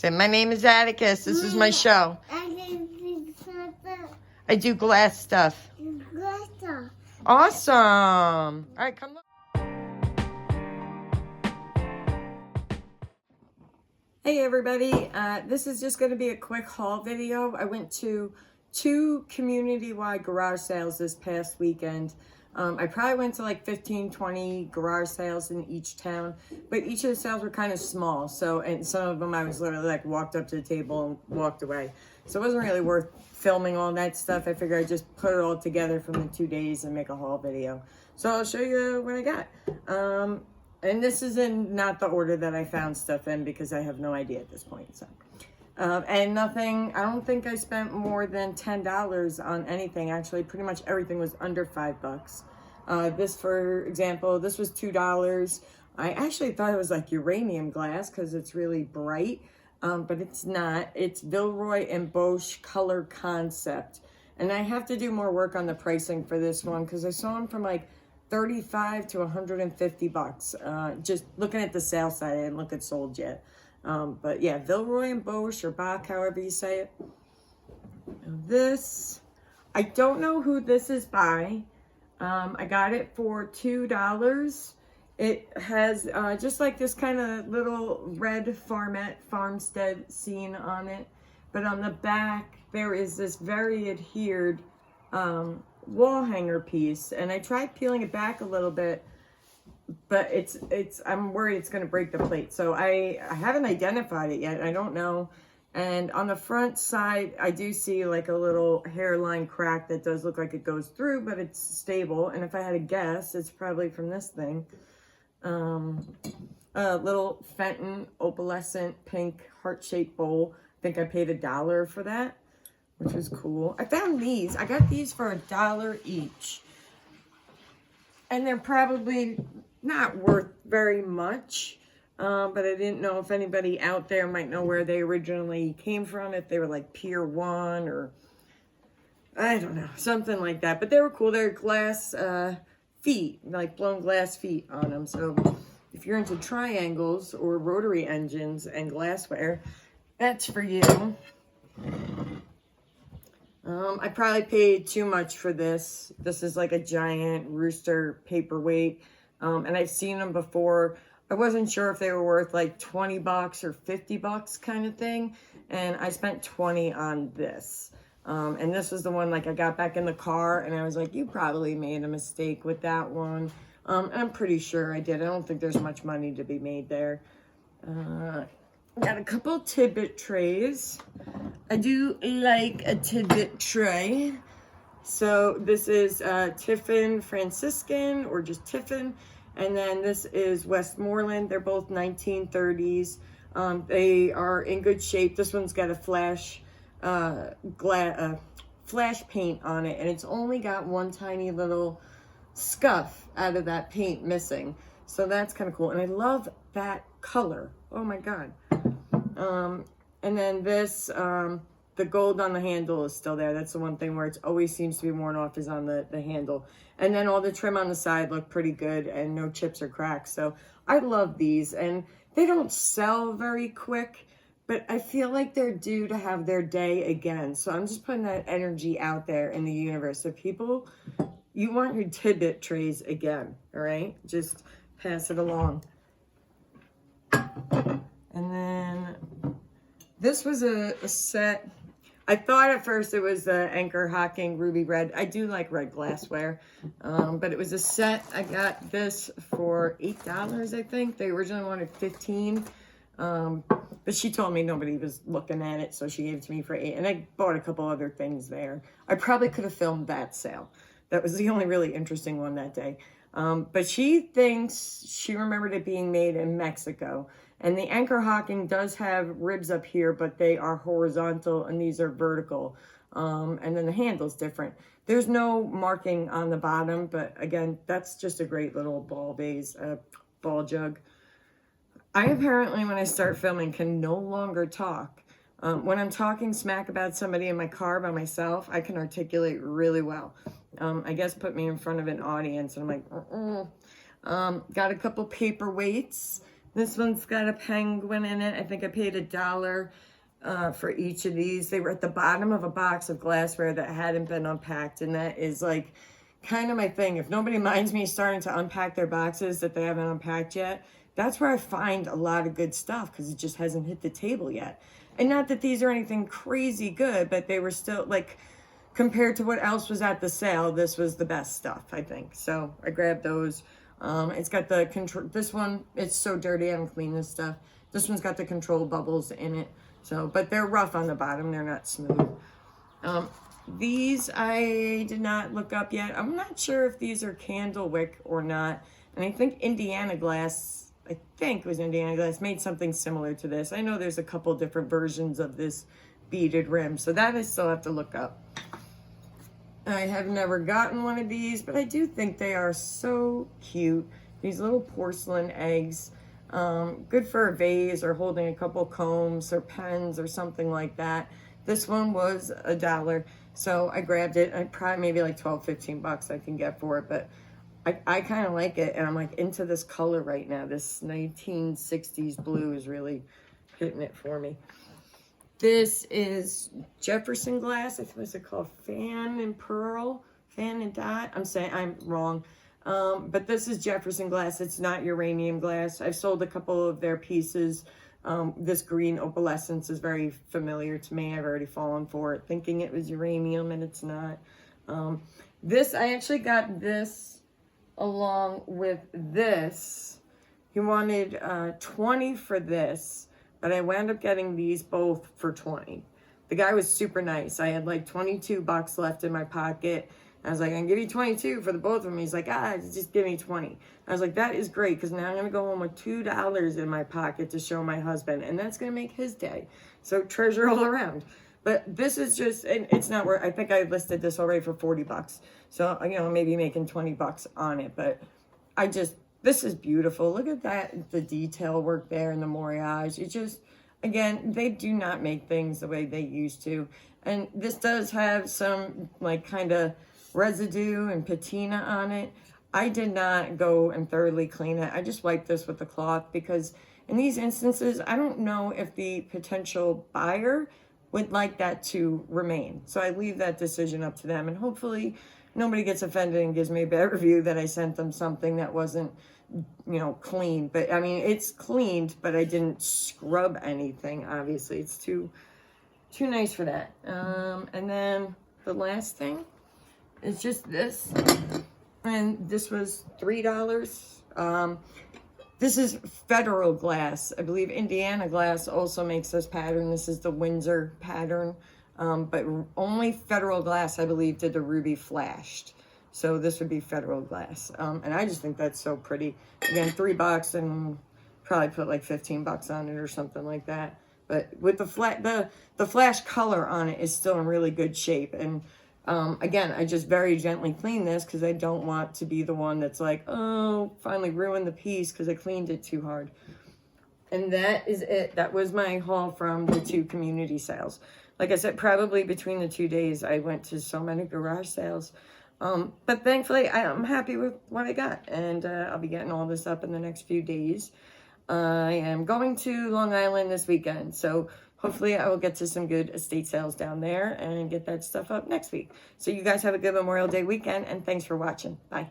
Say, my name is Atticus. This is my show. I do glass stuff. Awesome. All right, come look. Hey everybody, this is just going to be a quick haul video. I went to 2 community-wide garage sales this past weekend. I probably went to like 15, 20 garage sales in each town, but each of the sales were kind of small. So, and some of them I was literally like walked up to the table and walked away. So it wasn't really worth filming all that stuff. I figured I'd just put it all together from the 2 days and make a haul video. So I'll show you what I got. And this is in not the order that I found stuff in because I have no idea at this point. So, and nothing, I don't think I spent more than $10 on anything. Actually, pretty much everything was under $5. This, for example, this was $2. I actually thought it was like uranium glass because it's really bright, but it's not. It's Villeroy and Boch Color Concept. And I have to do more work on the pricing for this one because I saw them from like $35 to $150. Just looking at the sale side, I didn't look at sold yet. But yeah, Villeroy and Boch or Boch, however you say it. This, I don't know who this is by. I got it for $2. It has just like this kind of little red farmstead scene on it. But on the back, there is this very adhered wall hanger piece, and I tried peeling it back a little bit, but I'm worried it's going to break the plate. So I haven't identified it yet. I don't know. And on the front side, I do see like a little hairline crack that does look like it goes through, but it's stable. And if I had to guess, it's probably from this thing. A little Fenton opalescent pink heart-shaped bowl. I think I paid $1 for that, which is cool. I found these. I got these for $1 each. And they're probably not worth very much. But I didn't know if anybody out there might know where they originally came from. If they were like Pier 1 or, I don't know, something like that. But they were cool. They're glass feet, like blown glass feet on them. So if you're into triangles or rotary engines and glassware, that's for you. I probably paid too much for this. This is like a giant Rooster paperweight. And I've seen them before. I wasn't sure if they were worth like $20 or $50 kind of thing. And I spent $20 on this. And this was the one like I got back in the car and I was like, you probably made a mistake with that one. I'm pretty sure I did. I don't think there's much money to be made there. Got a couple tidbit trays. I do like a tidbit tray. So this is Tiffin Franciscan or just Tiffin. And then this is Westmoreland. They're both 1930s. They are in good shape. This one's got a flash paint on it. And it's only got one tiny little scuff out of that paint missing. So that's kind of cool. And I love that color. Oh my God. And then this, the gold on the handle is still there. That's the one thing where it always seems to be worn off is on the handle. And then all the trim on the side look pretty good and no chips or cracks. So I love these, and they don't sell very quick, but I feel like they're due to have their day again. So I'm just putting that energy out there in the universe. So people, you want your tidbit trays again, all right? Just pass it along. And then this was a set. I thought at first it was the Anchor Hocking Ruby Red. I do like red glassware. But it was a set. I got this for $8, I think. They originally wanted $15. But she told me nobody was looking at it, so she gave it to me for $8. And I bought a couple other things there. I probably could have filmed that sale. That was the only really interesting one that day. But she thinks she remembered it being made in Mexico. And the Anchor Hocking does have ribs up here, but they are horizontal and these are vertical. And then the handle's different. There's no marking on the bottom, but again, that's just a great little ball vase, ball jug. I apparently, when I start filming, can no longer talk. When I'm talking smack about somebody in my car by myself, I can articulate really well. I guess put me in front of an audience and I'm like, Got a couple paperweights. This one's got a penguin in it. I think I paid $1 for each of these. They were at the bottom of a box of glassware that hadn't been unpacked, and that is like kind of my thing. If nobody minds me starting to unpack their boxes that they haven't unpacked yet, that's where I find a lot of good stuff, because it just hasn't hit the table yet. And not that these are anything crazy good, but they were still, like, compared to what else was at the sale, this was the best stuff, I think. So I grabbed those. It's got the control. This one, it's so dirty, I haven't cleaned this stuff. This one's got the control bubbles in it. So, but they're rough on the bottom. They're not smooth. These I did not look up yet. I'm not sure if these are candle wick or not. And I think Indiana Glass, I think it was Indiana Glass, made something similar to this. I know there's a couple different versions of this beaded rim, so that I still have to look up. I have never gotten one of these, but I do think they are so cute. These little porcelain eggs. Good for a vase or holding a couple combs or pens or something like that. This one was $1, so I grabbed it. I probably maybe like 12, 15 bucks I can get for it, but I kind of like it, and I'm like into this color right now. This 1960s blue is really hitting it for me. This is Jefferson glass. I think what's it called? Fan and Pearl? Fan and Dot? I'm saying I'm wrong. But this is Jefferson glass. It's not uranium glass. I've sold a couple of their pieces. This green opalescence is very familiar to me. I've already fallen for it, thinking it was uranium, and it's not. This, I actually got this along with this. He wanted 20 for this, but I wound up getting these both for 20. The guy was super nice. I had like 22 bucks left in my pocket. I was like, I can give you 22 for the both of them. He's like, just give me 20. I was like, that is great, because now I'm going to go home with $2 in my pocket to show my husband, and that's going to make his day. So treasure all around. But this is just, it's not worth, I think I listed this already for 40 bucks. So, you know, maybe making 20 bucks on it. But this is beautiful. Look at that, the detail work there and the moirage. It just, again, they do not make things the way they used to. And this does have some, like, kind of residue and patina on it. I did not go and thoroughly clean it. I just wiped this with the cloth, because in these instances, I don't know if the potential buyer would like that to remain. So I leave that decision up to them, and hopefully nobody gets offended and gives me a bad review that I sent them something that wasn't, you know, clean. But I mean, it's cleaned, but I didn't scrub anything. Obviously, it's too nice for that. And then the last thing is just this, and this was $3. This is Federal glass. I believe Indiana Glass also makes this pattern. This is the Windsor pattern, but only Federal Glass, I believe, did the ruby flashed. So this would be Federal Glass, and I just think that's so pretty. Again, $3, and probably put like 15 bucks on it or something like that. But with the flash color on it is still in really good shape. And again, I just very gently clean this, because I don't want to be the one that's like, oh, finally ruined the piece because I cleaned it too hard. And that is it. That was my haul from the 2 community sales. Like I said, probably between the 2 days, I went to so many garage sales. But thankfully, I'm happy with what I got. And I'll be getting all this up in the next few days. I am going to Long Island this weekend, so hopefully I will get to some good estate sales down there and get that stuff up next week. So you guys have a good Memorial Day weekend, and thanks for watching. Bye.